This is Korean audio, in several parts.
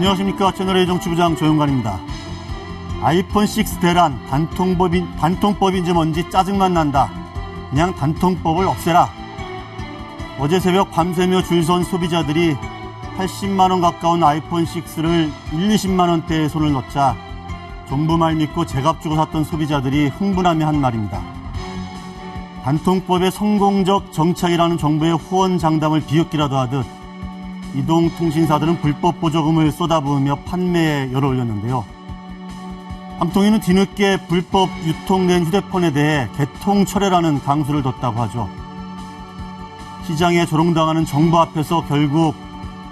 안녕하십니까. 채널A 정치부장 조영관입니다. 아이폰 6 대란 단통법인지 뭔지 짜증만 난다. 그냥 단통법을 없애라. 어제 새벽 밤새며 줄선 소비자들이 80만원 가까운 아이폰 6를 20만원대에 손을 넣자 정부 말 믿고 제값 주고 샀던 소비자들이 흥분하며 한 말입니다. 단통법의 성공적 정착이라는 정부의 후원장담을 비웃기라도 하듯 이동통신사들은 불법 보조금을 쏟아부으며 판매에 열을 올렸는데요. 방통위는 뒤늦게 불법 유통된 휴대폰에 대해 개통 철회라는 강수를 뒀다고 하죠. 시장에 조롱당하는 정부 앞에서 결국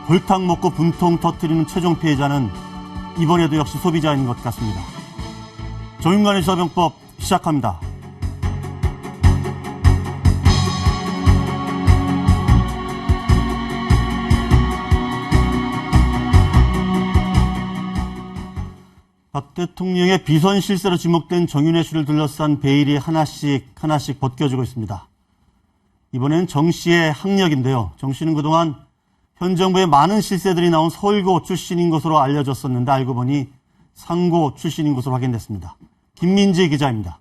골탕 먹고 분통 터뜨리는 최종 피해자는 이번에도 역시 소비자인 것 같습니다. 조윤관의 시사병법 시작합니다. 박 대통령의 비선 실세로 지목된 정윤회 씨를 둘러싼 베일이 하나씩 벗겨지고 있습니다. 이번엔 정 씨의 학력인데요. 정 씨는 그동안 현 정부의 많은 실세들이 나온 서울고 출신인 것으로 알려졌었는데 알고 보니 상고 출신인 것으로 확인됐습니다. 김민지 기자입니다.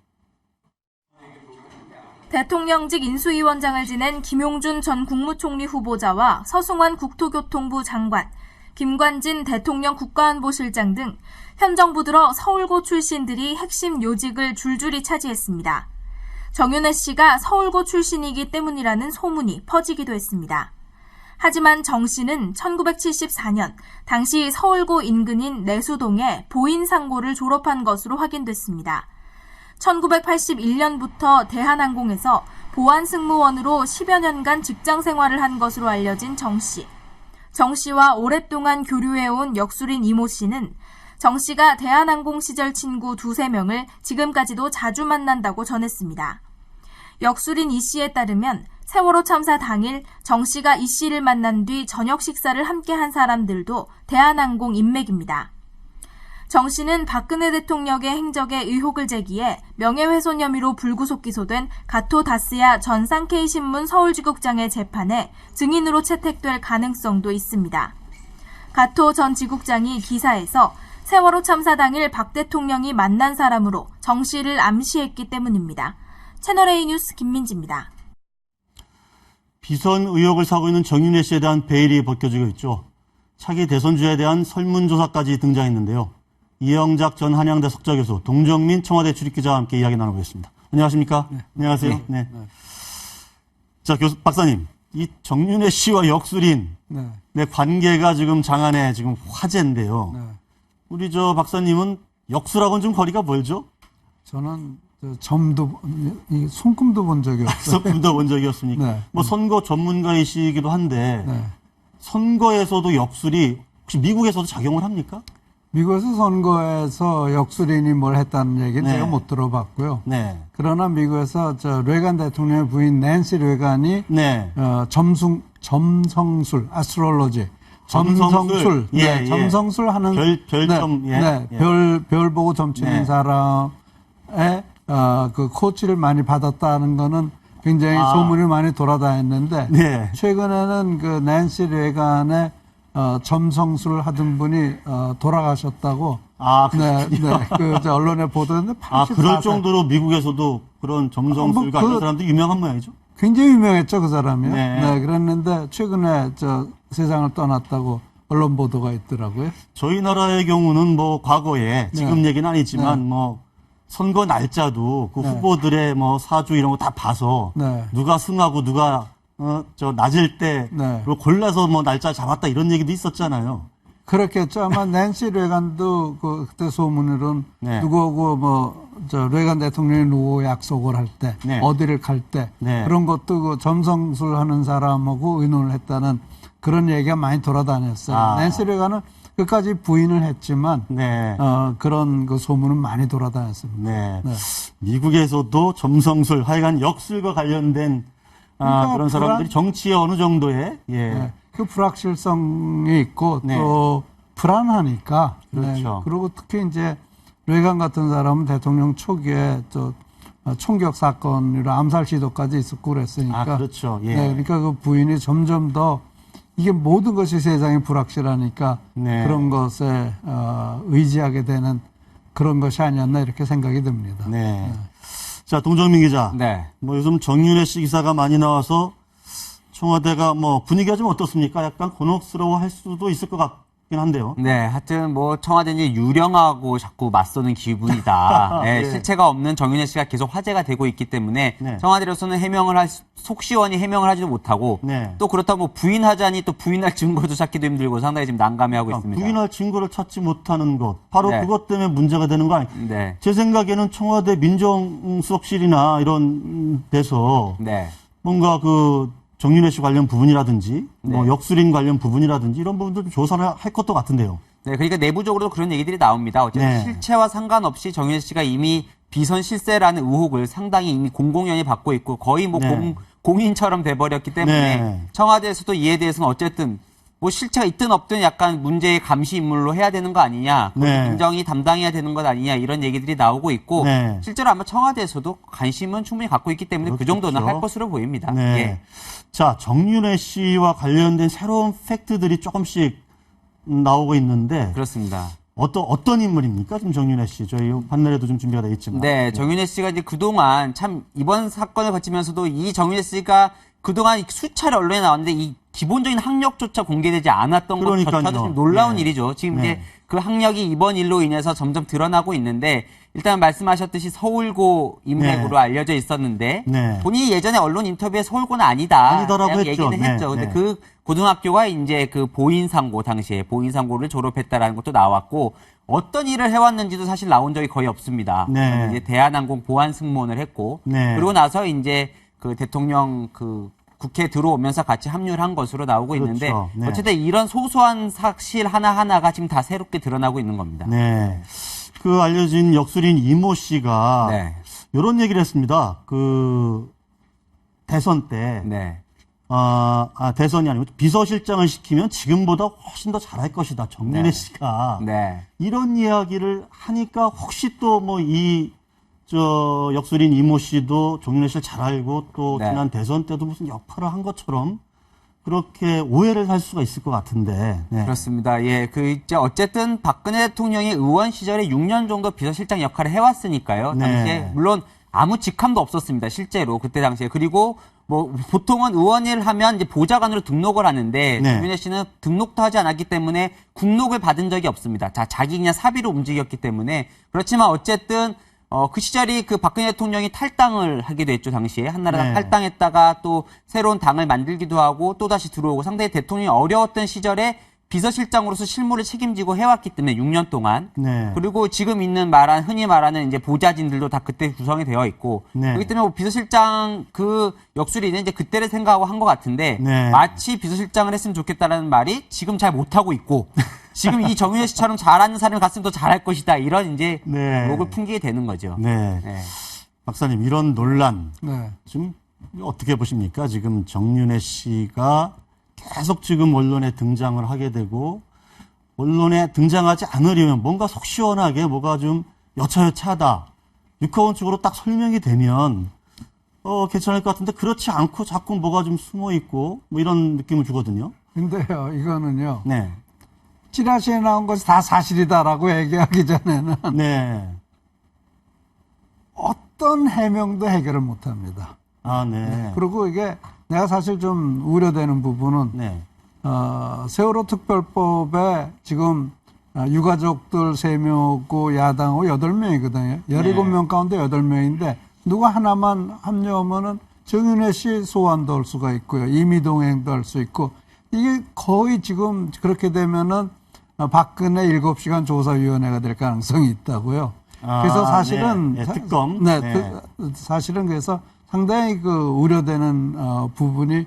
대통령직 인수위원장을 지낸 김용준 전 국무총리 후보자와 서승환 국토교통부 장관, 김관진 대통령 국가안보실장 등 현 정부 들어 서울고 출신들이 핵심 요직을 줄줄이 차지했습니다. 정윤회 씨가 서울고 출신이기 때문이라는 소문이 퍼지기도 했습니다. 하지만 정 씨는 1974년 당시 서울고 인근인 내수동에 보인상고를 졸업한 것으로 확인됐습니다. 1981년부터 대한항공에서 보안승무원으로 10여 년간 직장 생활을 한 것으로 알려진 정 씨. 정 씨와 오랫동안 교류해온 역술인 이모 씨는 정 씨가 대한항공 시절 친구 2-3명을 지금까지도 자주 만난다고 전했습니다. 역술인 이 씨에 따르면 세월호 참사 당일 정 씨가 이 씨를 만난 뒤 저녁 식사를 함께 한 사람들도 대한항공 인맥입니다. 정 씨는 박근혜 대통령의 행적에 의혹을 제기해 명예훼손 혐의로 불구속 기소된 가토 다스야 전 상케이신문 서울지국장의 재판에 증인으로 채택될 가능성도 있습니다. 가토 전 지국장이 기사에서 세월호 참사 당일 박 대통령이 만난 사람으로 정 씨를 암시했기 때문입니다. 채널A 뉴스 김민지입니다. 비선 의혹을 사고 있는 정윤회 씨에 대한 베일이 벗겨지고 있죠. 차기 대선주자에 대한 설문조사까지 등장했는데요. 이영작 전 한양대 석좌교수, 동정민 청와대 출입기자와 함께 이야기 나눠보겠습니다. 안녕하십니까? 네. 안녕하세요. 네. 자, 박사님, 이 정윤회 씨와 역술인 네, 관계가 지금 장안의 지금 화제인데요. 네. 우리 저 박사님은 역술하고는 좀 거리가 멀죠? 저는 손금도 본 적이 없어요. 손금도 본 적이 없습니까? 네. 뭐 선거 전문가이시기도 한데 네. 선거에서도 역술이 혹시 미국에서도 작용을 합니까? 미국에서 선거에서 역술인이 뭘 했다는 얘기는 네. 제가 못 들어봤고요. 네. 그러나 미국에서 레간 대통령의 부인 낸시 레간이 네. 점성술, 아스트롤로지, 점성술, 예, 네, 점성술 하는 별점, 별 보고 점치는 네. 사람의 그 코치를 많이 받았다는 거는 굉장히 소문이 많이 돌아다녔는데 네. 최근에는 그 낸시 레간의 점성술 하던 분이 돌아가셨다고. 네, 그 언론에 보도했는데 84세. 그럴 정도로 미국에서도 그런 점성술과 하는 사람들이 유명한 모양이죠? 굉장히 유명했죠, 그 사람이요. 네. 그랬는데 최근에 세상을 떠났다고 언론 보도가 있더라고요. 저희 나라의 경우는 뭐 과거에 지금 얘기는 아니지만 뭐 선거 날짜도 그 후보들의 뭐 사주 이런 거 다 봐서 누가 승하고 누가 낮을 때 골라서 뭐 날짜 잡았다 이런 얘기도 있었잖아요. 그렇겠죠. 아마 낸시 레간도 그때 소문으로는 누구하고 레간 대통령이 누구 약속을 할 때, 어디를 갈 때, 그런 것도 그 점성술 하는 사람하고 의논을 했다는 그런 얘기가 많이 돌아다녔어요. 낸시 레간은 끝까지 부인을 했지만, 그런 그 소문은 많이 돌아다녔습니다. 네. 미국에서도 점성술, 하여간 역술과 관련된 그러니까 그런 사람들이 정치에 어느 정도의 그 불확실성이 있고 또 불안하니까. 그렇죠. 그리고 특히 이제 레간 같은 사람은 대통령 초기에 총격 사건으로 암살 시도까지 있었고 그랬으니까. 그렇죠. 그러니까 그 부인이 점점 더 이게 모든 것이 세상이 불확실하니까 네. 그런 것에 의지하게 되는 그런 것이 아니었나 이렇게 생각이 듭니다. 네. 자, 동정민 기자. 네. 뭐 요즘 정윤회 씨 기사가 많이 나와서 청와대가 뭐 분위기가 좀 어떻습니까? 약간 곤혹스러워 할 수도 있을 것 같긴 한데요. 네, 하여튼 뭐 청와대는 이제 유령하고 자꾸 맞서는 기분이다. 네, 네. 실체가 없는 정윤회 씨가 계속 화제가 되고 있기 때문에 네. 청와대로서는 속 시원히 해명을 하지도 못하고 네. 또 그렇다고 뭐 부인하자니 또 부인할 증거도 찾기도 힘들고 상당히 지금 난감해하고 있습니다. 부인할 증거를 찾지 못하는 것. 바로 네. 그것 때문에 문제가 되는 거 아니에요? 네. 제 생각에는 청와대 민정수석실이나 이런 데서 네. 뭔가 그 정윤회 씨 관련 부분이라든지 뭐 네. 역술인 관련 부분이라든지 이런 부분들 좀 조사를 할 것도 같은데요. 네, 그러니까 내부적으로도 그런 얘기들이 나옵니다. 어쨌든 네. 실체와 상관없이 정윤회 씨가 이미 비선 실세라는 의혹을 상당히 이미 공공연히 받고 있고 거의 뭐 네. 공인처럼 돼버렸기 때문에 네. 청와대에서도 이에 대해서는 어쨌든 뭐 실체가 있든 없든 약간 문제의 감시 인물로 해야 되는 거 아니냐, 네. 민정이 담당해야 되는 것 아니냐 이런 얘기들이 나오고 있고 네. 실제로 아마 청와대에서도 관심은 충분히 갖고 있기 때문에 그 정도는 그렇겠죠. 할 것으로 보입니다. 네. 예. 자, 정윤회 씨와 관련된 새로운 팩트들이 조금씩 나오고 있는데 그렇습니다. 어떤 인물입니까? 지금 정윤회 씨. 저희 판넬에도 좀 준비가 되어 있지만. 네, 정윤회 씨가 이제 그동안 참 이번 사건을 거치면서도 이 정윤회 씨가 그동안 수차례 언론에 나왔는데 이 기본적인 학력조차 공개되지 않았던 그러니까요. 것조차도 좀 놀라운 네. 일이죠. 지금 네. 이제 그 학력이 이번 일로 인해서 점점 드러나고 있는데 일단 말씀하셨듯이 서울고 인맥으로 네. 알려져 있었는데 네. 본인이 예전에 언론 인터뷰에 서울고는 아니다라고 아니다라고 했죠. 얘기는 네, 했죠. 근데 네. 그 고등학교가 이제 그 보인상고 당시에 보인상고를 졸업했다라는 것도 나왔고 어떤 일을 해왔는지도 사실 나온 적이 거의 없습니다. 네. 이제 대한항공 보안 승무원을 했고 네. 그리고 나서 이제 그 대통령 그 국회에 들어오면서 같이 합류를 한 것으로 나오고 그렇죠. 있는데 네. 어쨌든 이런 소소한 사실 하나하나가 지금 다 새롭게 드러나고 있는 겁니다. 네. 그 알려진 역술인 이모 씨가 네. 이런 얘기를 했습니다. 그 대선 때 네. 대선이 아니고 비서실장을 시키면 지금보다 훨씬 더 잘할 것이다. 정윤회 네. 씨가 네. 이런 이야기를 하니까 혹시 또 뭐 역술인 이모 씨도 정윤회 씨를 잘 알고 또 네. 지난 대선 때도 무슨 역할을 한 것처럼 그렇게 오해를 할 수가 있을 것 같은데. 네. 그렇습니다. 예, 이제 어쨌든 박근혜 대통령이 의원 시절에 6년 정도 비서실장 역할을 해왔으니까요. 네. 당시에 물론 아무 직함도 없었습니다. 실제로 그때 당시에. 그리고 뭐 보통은 의원일 하면 이제 보좌관으로 등록을 하는데 네. 정윤회 씨는 등록도 하지 않았기 때문에 국록을 받은 적이 없습니다. 자기 그냥 사비로 움직였기 때문에 그렇지만 어쨌든 그 시절이 그 박근혜 대통령이 탈당을 하기도 했죠, 당시에. 한나라당 네. 탈당했다가 또 새로운 당을 만들기도 하고 또 다시 들어오고 상당히 대통령이 어려웠던 시절에 비서실장으로서 실무를 책임지고 해왔기 때문에 6년 동안. 네. 그리고 지금 있는 흔히 말하는 이제 보좌진들도 다 그때 구성이 되어 있고. 네. 그렇기 때문에 비서실장 그 역술이는 이제 그때를 생각하고 한 것 같은데. 네. 마치 비서실장을 했으면 좋겠다라는 말이 지금 잘 못하고 있고. 지금 이 정윤회 씨처럼 잘하는 사람이 갔으면 더 잘할 것이다. 이런 이제 네. 욕을 풍기게 되는 거죠. 네. 네. 박사님, 이런 논란 네. 지금 어떻게 보십니까? 지금 정윤회 씨가 계속 지금 언론에 등장을 하게 되고 언론에 등장하지 않으려면 뭔가 속 시원하게 뭐가 좀 여차여차하다. 육하원 쪽으로 딱 설명이 되면 괜찮을 것 같은데 그렇지 않고 자꾸 뭐가 좀 숨어 있고 뭐 이런 느낌을 주거든요. 근데요, 이거는요. 네. 찌라시에 나온 것이 다 사실이다라고 얘기하기 전에는 네. 어떤 해명도 해결을 못 합니다. 아, 네. 그리고 이게 내가 사실 좀 우려되는 부분은 네. 세월호 특별법에 지금 유가족들 3명이고 야당하고 8명이거든요. 17명 가운데 8명인데 누가 하나만 합류하면은 정윤회 씨 소환도 할 수가 있고요. 임의동행도 할 수 있고 이게 거의 지금 그렇게 되면은 박근혜 7시간 조사위원회가 될 가능성이 있다고요. 그래서 사실은 네. 특검. 네, 네. 사실은 그래서 상당히 그 우려되는 부분이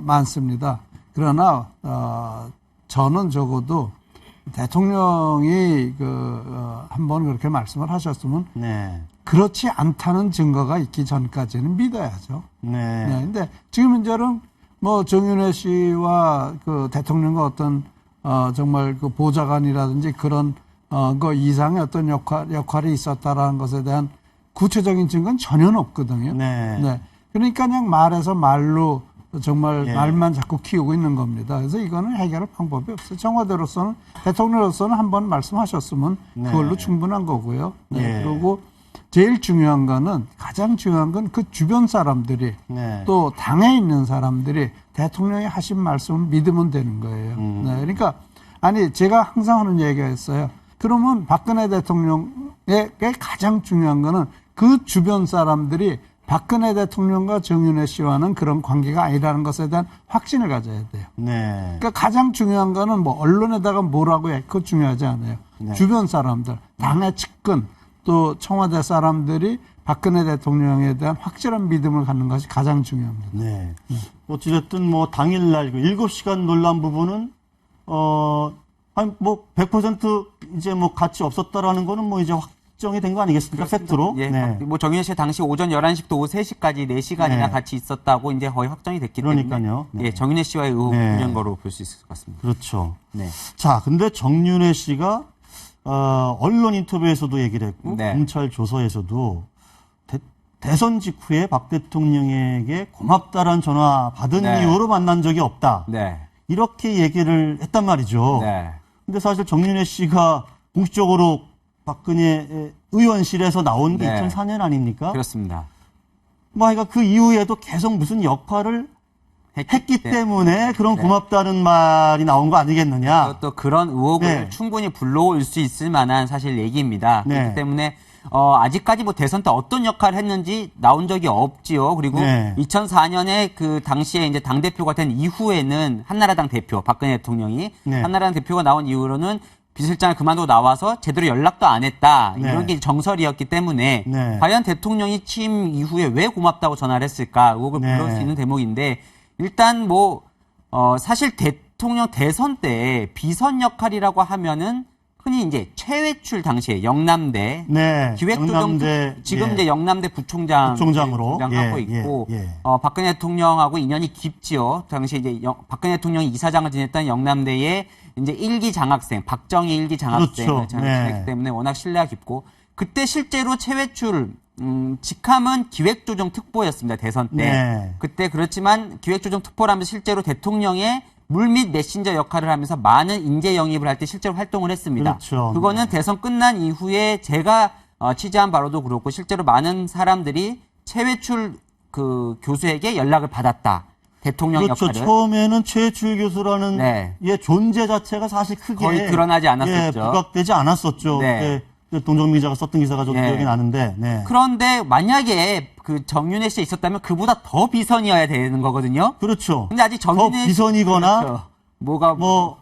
많습니다. 그러나 저는 적어도 대통령이 한번 그렇게 말씀을 하셨으면 네. 그렇지 않다는 증거가 있기 전까지는 믿어야죠. 네. 네. 근데 지금 현재는 뭐 정윤회 씨와 그 대통령과 어떤 정말 그 보좌관이라든지 그런 그 이상의 어떤 역할이 있었다라는 것에 대한 구체적인 증거는 전혀 없거든요. 네. 네. 그러니까 그냥 말해서 말로 정말 예. 말만 자꾸 키우고 있는 겁니다. 그래서 이거는 해결할 방법이 없어요. 청와대로서는 대통령으로서는 한번 말씀하셨으면 네. 그걸로 충분한 거고요. 네. 예. 그리고 제일 중요한 거는 가장 중요한 건 그 주변 사람들이 네. 또 당에 있는 사람들이 대통령이 하신 말씀을 믿으면 되는 거예요. 네. 그러니까 아니 제가 항상 하는 얘기가 있어요. 그러면 박근혜 대통령에게 가장 중요한 거는 그 주변 사람들이 박근혜 대통령과 정윤회 씨와는 그런 관계가 아니라는 것에 대한 확신을 가져야 돼요. 네. 그러니까 가장 중요한 거는 뭐 언론에다가 뭐라고 해, 그거 중요하지 않아요. 네. 주변 사람들, 당의 측근, 또 청와대 사람들이 박근혜 대통령에 대한 확실한 믿음을 갖는 것이 가장 중요합니다. 네. 어찌됐든 뭐 당일날 그 7시간 논란 부분은 한 뭐 100% 이제 뭐 가치 없었다라는 거는 뭐 이제 확정이 된 거 아니겠습니까? 팩트로. 예, 네. 뭐 정윤회 씨 당시 오전 11시부터 오후 3시까지 4시간이나 네. 같이 있었다고 이제 거의 확정이 됐기 그러니까요. 때문에 네. 예, 정윤회 씨와의 의혹 네. 분명 거로 볼 수 있을 것 같습니다. 그렇죠. 네. 자, 근데 정윤회 씨가 언론 인터뷰에서도 얘기를 했고 네. 검찰 조서에서도 대선 직후에 박 대통령에게 고맙다란 전화 받은 네. 이후로 만난 적이 없다. 네. 이렇게 얘기를 했단 말이죠. 네. 근데 사실 정윤회 씨가 공식적으로 박근혜 의원실에서 나온 게 네. 2004년 아닙니까? 그렇습니다. 뭐 하여간 그 이후에도 계속 무슨 역할을 했기 때문에 그런 네. 고맙다는 말이 나온 거 아니겠느냐. 또 그런 의혹을 네. 충분히 불러올 수 있을 만한 사실 얘기입니다. 네. 그렇기 때문에 아직까지 뭐 대선 때 어떤 역할을 했는지 나온 적이 없지요. 그리고 네. 2004년에 그 당시에 이제 당대표가 된 이후에는 한나라당 대표, 박근혜 대통령이 네. 한나라당 대표가 나온 이후로는 비서실장을 그만두고 나와서 제대로 연락도 안 했다. 네. 이런 게 정설이었기 때문에 네. 과연 대통령이 취임 이후에 왜 고맙다고 전화를 했을까 의혹을 네. 불러올 수 있는 대목인데 일단 뭐 사실 대통령 대선 때 비선 역할이라고 하면은 흔히 이제 최외출 당시에 영남대 네. 기획조정 영남대, 지금 예. 이제 영남대 부총장으로 부총장으로. 하고 예, 있고 예. 박근혜 대통령하고 인연이 깊지요. 당시 이제 박근혜 대통령이 이사장을 지냈던 영남대의 이제 1기 장학생 박정희 1기 장학생을 그렇죠. 네. 지냈기 때문에 워낙 신뢰가 깊고 그때 실제로 최외출 직함은 기획조정특보였습니다. 대선 때. 네. 그때 그렇지만 기획조정특보라면서 실제로 대통령의 물밑 메신저 역할을 하면서 많은 인재 영입을 할 때 실제로 활동을 했습니다. 그렇죠. 그거는 네. 대선 끝난 이후에 제가 취재한 바로도 그렇고 실제로 많은 사람들이 최외출 그 교수에게 연락을 받았다. 대통령 그렇죠. 역할을. 처음에는 최출 교수라는 네. 예, 존재 자체가 사실 크게 거의 드러나지 않았었죠. 예, 부각되지 않았었죠. 네. 예, 동정민 기자가 썼던 기사가 좀 네. 기억이 나는데. 네. 그런데 만약에 그 정윤회 씨에 있었다면 그보다 더 비선이어야 되는 거거든요. 그렇죠. 근데 아직 정윤회 더 비선이거나 그렇죠. 뭐가 뭐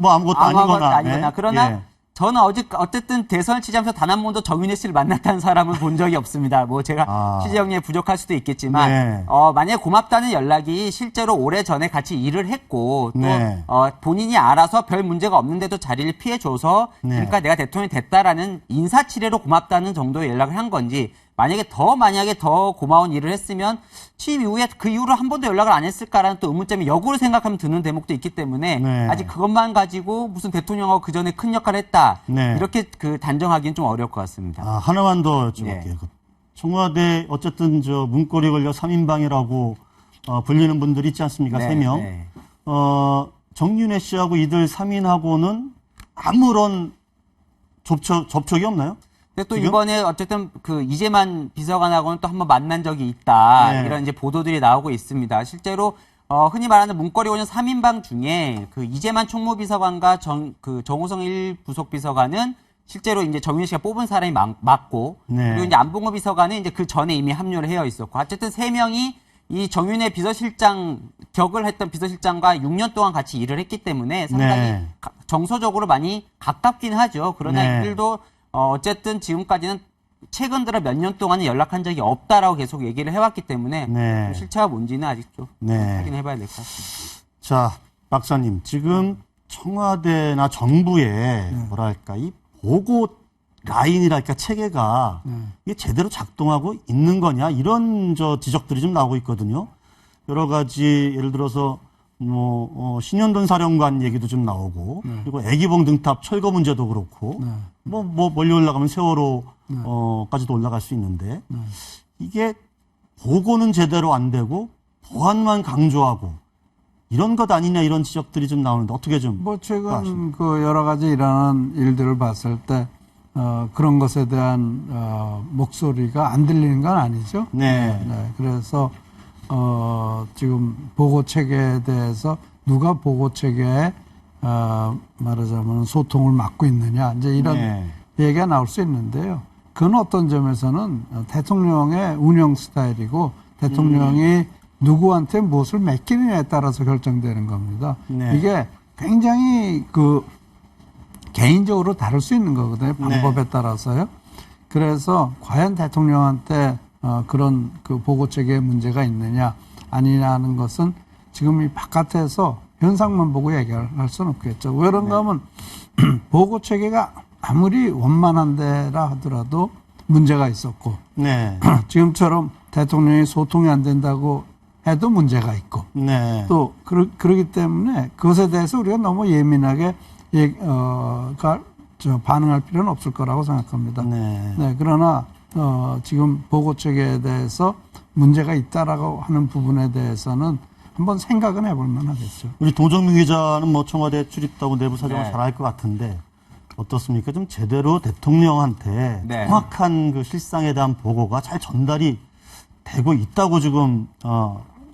아무것도 아니거나. 네. 그러나 예. 저는 어쨌든 대선을 취재하면서 단 한 번도 정윤회 씨를 만났다는 사람은 본 적이 없습니다. 뭐 제가 취재 역량이 부족할 수도 있겠지만 네. 만약에 고맙다는 연락이 실제로 오래전에 같이 일을 했고 또 네. 본인이 알아서 별 문제가 없는데도 자리를 피해줘서 네. 그러니까 내가 대통령이 됐다라는 인사치레로 고맙다는 정도의 연락을 한 건지 만약에 더 고마운 일을 했으면 취임 이후에 그 이후로 한 번도 연락을 안 했을까라는 또 의문점이 역으로 생각하면 드는 대목도 있기 때문에 네. 아직 그것만 가지고 무슨 대통령하고 그 전에 큰 역할을 했다 네. 이렇게 그 단정하기는 좀 어려울 것 같습니다. 하나만 더 여쭤볼게요. 네. 청와대 어쨌든 저 문고리 걸려 3인방이라고 불리는 분들이 있지 않습니까? 네, 3명. 네. 정윤회 씨하고 이들 3인하고는 아무런 접촉이 없나요? 근데 또 지금? 이번에 어쨌든 그 이재만 비서관하고는 또 한번 만난 적이 있다. 네. 이런 이제 보도들이 나오고 있습니다. 실제로 흔히 말하는 문고리 원년 3인방 중에 그 이재만 총무비서관과 정호성 1부속비서관은 실제로 이제 정윤 씨가 뽑은 사람이 맞고 네. 그리고 이제 안봉호 비서관은 이제 그 전에 이미 합류를 해어 있었고 어쨌든 3명이 이 정윤회 비서실장 격을 했던 비서실장과 6년 동안 같이 일을 했기 때문에 상당히 네. 정서적으로 많이 가깝긴 하죠. 그러나 네. 이들도 어쨌든 지금까지는 최근 들어 몇 년 동안은 연락한 적이 없다라고 계속 얘기를 해왔기 때문에 네. 좀 실체가 뭔지는 아직 좀 네. 확인해봐야 될 것 같습니다. 자, 박사님, 지금 청와대나 정부의 뭐랄까 이 보고 라인이랄까 체계가 이게 제대로 작동하고 있는 거냐 이런 지적들이 좀 나오고 있거든요. 여러 가지 예를 들어서 뭐 신현돈 사령관 얘기도 좀 나오고 그리고 애기봉 등탑 철거 문제도 그렇고 뭐 멀리 올라가면 세월호 까지도 올라갈 수 있는데 이게 보고는 제대로 안 되고 보안만 강조하고 이런 것 아니냐 이런 지적들이 좀 나오는데 어떻게 좀 최근 그 여러 가지 일어나는 일들을 봤을 때 그런 것에 대한 목소리가 안 들리는 건 아니죠. 네. 그래서 지금 보고 체계에 대해서 누가 보고 체계에 말하자면 소통을 맡고 있느냐 이제 이런 얘기가 나올 수 있는데요. 그건 어떤 점에서는 대통령의 운영 스타일이고 대통령이 누구한테 무엇을 맡기느냐에 따라서 결정되는 겁니다. 이게 굉장히 개인적으로 다를 수 있는 거거든요. 방법에 따라서요. 그래서 과연 대통령한테 그런 보고 체계에 문제가 있느냐 아니냐는 것은 지금 이 바깥에서 현상만 보고 얘기할 수는 없겠죠. 왜 그런가 하면 보고 체계가 아무리 원만한 데라 하더라도 문제가 있었고 지금처럼 대통령이 소통이 안 된다고 해도 문제가 있고 또 그러기 때문에 그것에 대해서 우리가 너무 예민하게 반응할 필요는 없을 거라고 생각합니다. 그러나 지금 보고 체계에 대해서 문제가 있다라고 하는 부분에 대해서는 한번 생각은 해볼 만하겠죠. 우리 도정민 기자는 뭐 청와대 출입하고 내부 사정을 잘 알 것 같은데 어떻습니까? 좀 제대로 대통령한테 정확한 그 실상에 대한 보고가 잘 전달이 되고 있다고 지금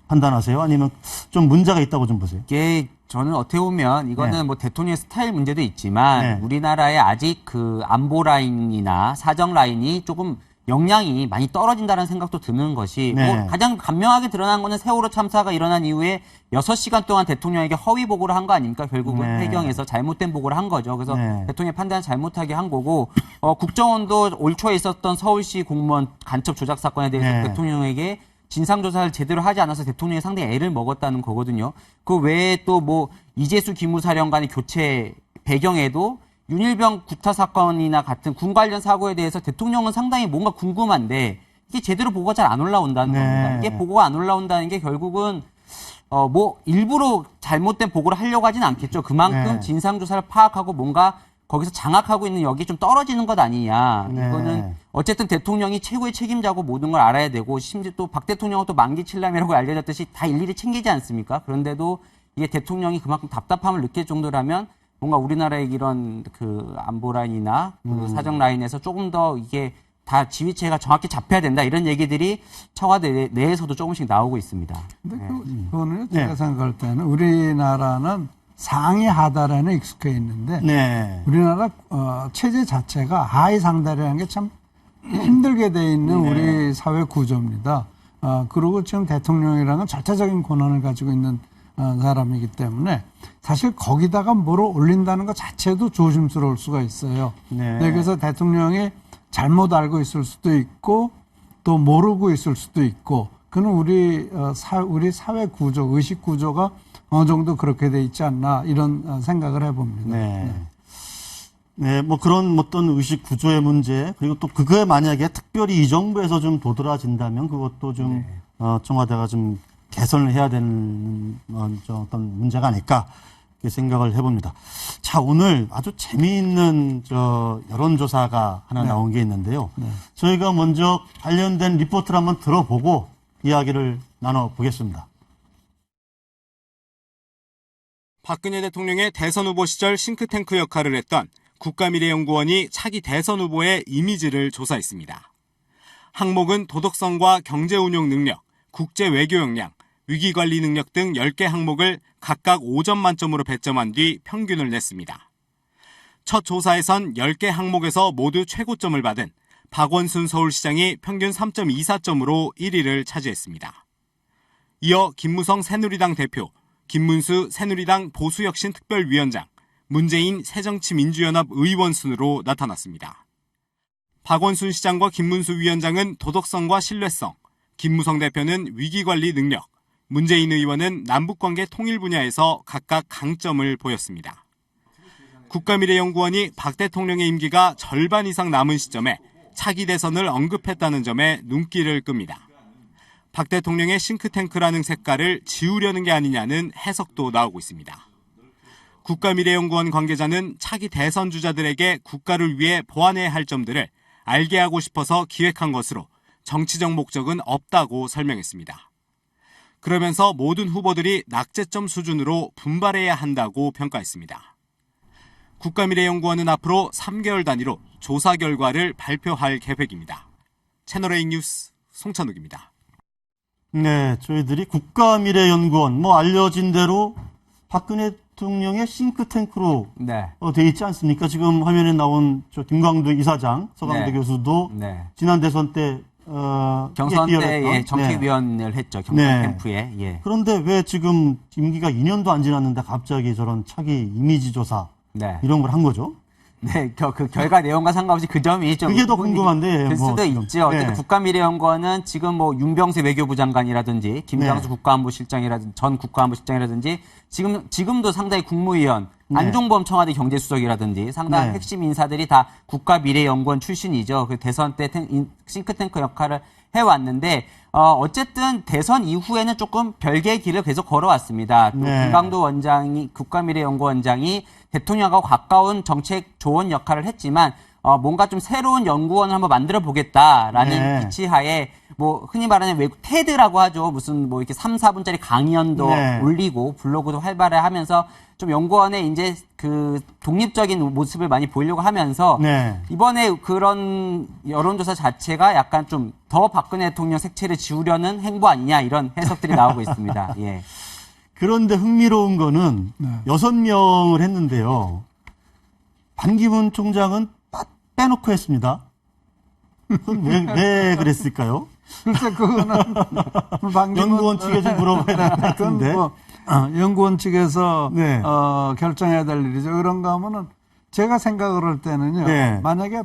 판단하세요? 아니면 좀 문제가 있다고 좀 보세요? 이게 저는 어떻게 보면 이거는 뭐 대통령의 스타일 문제도 있지만 우리나라의 아직 그 안보 라인이나 사정 라인이 조금 역량이 많이 떨어진다는 생각도 드는 것이 뭐 가장 간명하게 드러난 거는 세월호 참사가 일어난 이후에 6시간 동안 대통령에게 허위 보고를 한 거 아닙니까? 결국은 해경에서 잘못된 보고를 한 거죠. 그래서 대통령의 판단을 잘못하게 한 거고 국정원도 올 초에 있었던 서울시 공무원 간첩 조작 사건에 대해서 대통령에게 진상조사를 제대로 하지 않아서 대통령이 상당히 애를 먹었다는 거거든요. 그 외에 또 뭐 이재수 기무사령관의 교체 배경에도 윤일병 구타 사건이나 같은 군 관련 사고에 대해서 대통령은 상당히 뭔가 궁금한데 이게 제대로 보고가 잘 안 올라온다는 겁니다. 이게 보고가 안 올라온다는 게 결국은 뭐 일부러 잘못된 보고를 하려고 하진 않겠죠. 그만큼 진상조사를 파악하고 뭔가 거기서 장악하고 있는 여기 좀 떨어지는 것 아니냐. 이거는 어쨌든 대통령이 최고의 책임자고 모든 걸 알아야 되고 심지어 또 박 대통령은 또 만기칠남이라고 알려졌듯이 다 일일이 챙기지 않습니까? 그런데도 이게 대통령이 그만큼 답답함을 느낄 정도라면 뭔가 우리나라의 이런 그 안보 라인이나 그 사정 라인에서 조금 더 이게 다 지휘체가 정확히 잡혀야 된다 이런 얘기들이 청와대 내에서도 조금씩 나오고 있습니다. 근데 그거는 제가 생각할 때는 우리나라는 상위 하단에는 익숙해 있는데 우리나라 체제 자체가 하위 상단이라는 게 참 힘들게 돼 있는 우리 사회 구조입니다. 그리고 지금 대통령이라는 건 절대적인 권한을 가지고 있는 사람이기 때문에 사실 거기다가 뭐를 올린다는 것 자체도 조심스러울 수가 있어요. 그래서 대통령이 잘못 알고 있을 수도 있고 또 모르고 있을 수도 있고 그는 우리 사회 구조, 의식 구조가 어느 정도 그렇게 돼 있지 않나 이런 생각을 해봅니다. 뭐 그런 어떤 의식 구조의 문제 그리고 또 그거에 만약에 특별히 이 정부에서 좀 도드라진다면 그것도 좀 청와대가 좀 개선을 해야 되는 어떤 문제가 아닐까 이렇게 생각을 해봅니다. 자, 오늘 아주 재미있는 여론조사가 하나 나온 게 있는데요. 저희가 먼저 관련된 리포트를 한번 들어보고 이야기를 나눠보겠습니다. 박근혜 대통령의 대선 후보 시절 싱크탱크 역할을 했던 국가미래연구원이 차기 대선 후보의 이미지를 조사했습니다. 항목은 도덕성과 경제운용 능력, 국제외교 역량, 위기관리 능력 등 10개 항목을 각각 5점 만점으로 배점한 뒤 평균을 냈습니다. 첫 조사에선 10개 항목에서 모두 최고점을 받은 박원순 서울시장이 평균 3.24점으로 1위를 차지했습니다. 이어 김무성 새누리당 대표, 김문수 새누리당 보수혁신특별위원장, 문재인 새정치민주연합 의원 순으로 나타났습니다. 박원순 시장과 김문수 위원장은 도덕성과 신뢰성, 김무성 대표는 위기관리 능력, 문재인 의원은 남북관계 통일 분야에서 각각 강점을 보였습니다. 국가미래연구원이 박 대통령의 임기가 절반 이상 남은 시점에 차기 대선을 언급했다는 점에 눈길을 끕니다. 박 대통령의 싱크탱크라는 색깔을 지우려는 게 아니냐는 해석도 나오고 있습니다. 국가미래연구원 관계자는 차기 대선 주자들에게 국가를 위해 보완해야 할 점들을 알게 하고 싶어서 기획한 것으로 정치적 목적은 없다고 설명했습니다. 그러면서 모든 후보들이 낙제점 수준으로 분발해야 한다고 평가했습니다. 국가미래연구원은 앞으로 3개월 단위로 조사 결과를 발표할 계획입니다. 채널A 뉴스 송찬욱입니다. 네, 저희들이 국가미래연구원, 알려진 대로 박근혜 대통령의 싱크탱크로 네. 돼 있지 않습니까? 지금 화면에 나온 저 김광두 이사장, 서강대 네. 교수도 네. 지난 대선 때 경선 뛰어랬던, 때 정책위원을 했죠. 경선 네. 캠프에. 예. 그런데 왜 지금 임기가 2년도 안 지났는데 갑자기 저런 차기 이미지 조사 네. 이런 걸 한 거죠? 네, 그 결과 내용과 상관없이 그 점이 좀 그게 더 궁금한데, 될 수도 지금. 있죠. 어쨌든 네. 국가미래연구원은 지금 윤병세 외교부 장관이라든지 김장수 네. 국가안보실장이라든지 전 국가안보실장이라든지 지금도 상당히 국무위원 네. 안종범 청와대 경제수석이라든지 상당한 네. 핵심 인사들이 다 국가미래연구원 출신이죠. 그 대선 때 싱크탱크 역할을 해왔는데 어쨌든 대선 이후에는 조금 별개의 길을 계속 걸어왔습니다. 또 네. 김광도 원장이 국가미래연구원장이 대통령하고 가까운 정책 조언 역할을 했지만 뭔가 좀 새로운 연구원을 한번 만들어 보겠다라는 네. 기치하에 흔히 말하는 외국 테드라고 하죠. 무슨 이렇게 3, 4분짜리 강연도 네. 올리고 블로그도 활발하면서 좀 연구원의 이제 그 독립적인 모습을 많이 보이려고 하면서 네. 이번에 그런 여론조사 자체가 약간 좀 더 박근혜 대통령 색채를 지우려는 행보 아니냐 이런 해석들이 나오고 있습니다. 예. 그런데 흥미로운 거는 네. 6명을 했는데요. 반기문 총장은 빼놓고 했습니다. 그건 왜 그랬을까요? 글쎄 그거는 반기문 연구원 측에 좀 물어봐야 될 것 같은데. 연구원 측에서 네. 결정해야 될 일이죠. 그런가 하면은 제가 생각을 할 때는요. 네. 만약에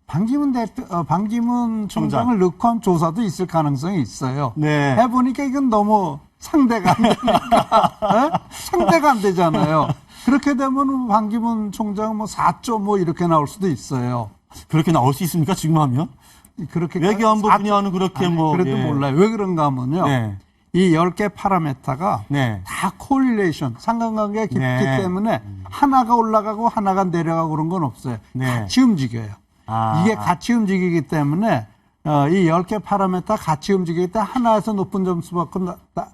반기문 총장을 넣고 한 조사도 있을 가능성이 있어요. 네. 해보니까 이건 너무 상대가 안 되니까 상대가 안 되잖아요. 그렇게 되면 반기문 총장 4조 이렇게 나올 수도 있어요. 그렇게 나올 수 있습니까? 지금 하면? 그렇게 외교안보 분야는 그렇게 그래도 예. 몰라요. 왜 그런가 하면요. 네. 이 10개 파라메타가 네. 다 코릴레이션, 상관관계가 깊기 네. 때문에 하나가 올라가고 하나가 내려가고 그런 건 없어요. 네. 같이 움직여요. 이게 같이 움직이기 때문에 이 10개 파라메타 같이 움직이기 때문에 하나에서 높은 점수 받고